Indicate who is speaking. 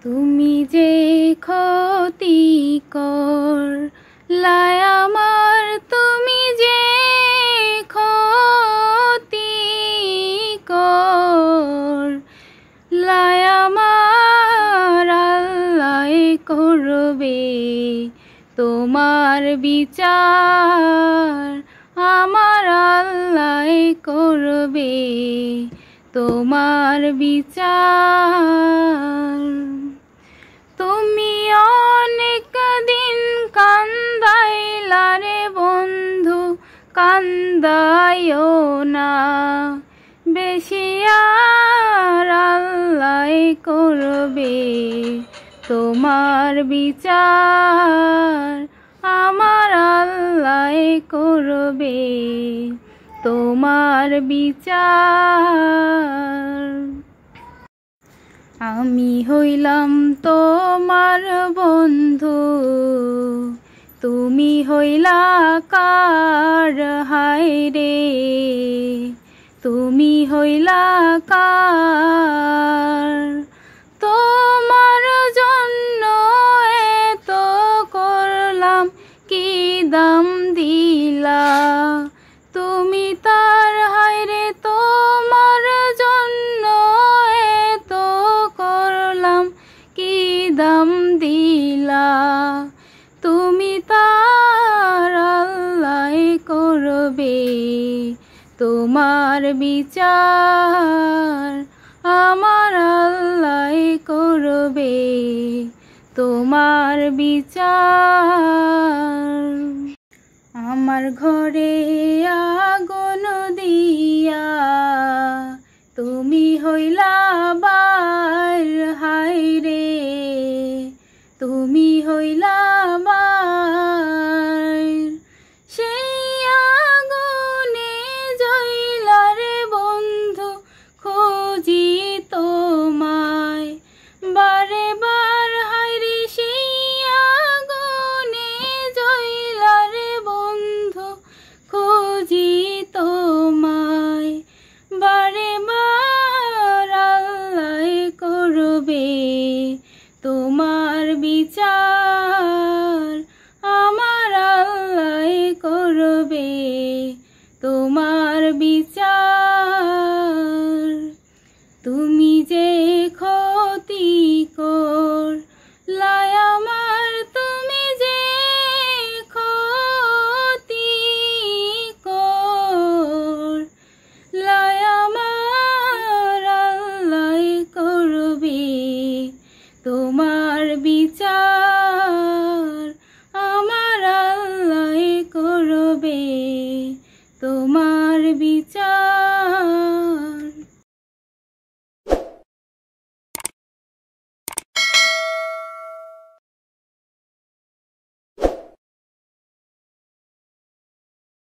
Speaker 1: তুমি যে ক্ষতিকর লায় আমার, তুমি যে ক্ষতিকর লায় আমার, আল্লাহ করবে তোমার বিচার, আমার আল্লাহ করবে তোমার বিচার। তুমি অনেক দিন কান্দাইলা রে বন্ধু, কান্দাইও না বেশি, আর আল্লাহ করবে তোমার বিচার, আমার আল্লাহ করবে তোমার বিচার। আমি হইলাম তোমার বন্ধু, তুমি হইলা কার হায়রে, তুমি হইলা কার। তোমার জন্য এত করলাম, কি দাম দিলা তুমি তার, হায়রে তোমার জন্য এত করলাম, কি দাম দিলা তুমি তার, আল্লাহ করবে তোমার বিচার, আমার আল্লাহ করবে তোমার বিচার। আমার ঘরে আগুন দিয়া তুমি হইলা বাইর, হায়রে তুমি হইলা বাইর। সেই আগুনে জ্বলা রে বন্ধু, খুঁজি তোমায় বারে বার, হায়রে সেই আগুনে জ্বলা রে বন্ধু, খুঁজি তোমায় বারে বার, আল্লাহ করবে তোমার বিচার, আমার আল্লাহ করবে তোমার বিচার। তুমি যে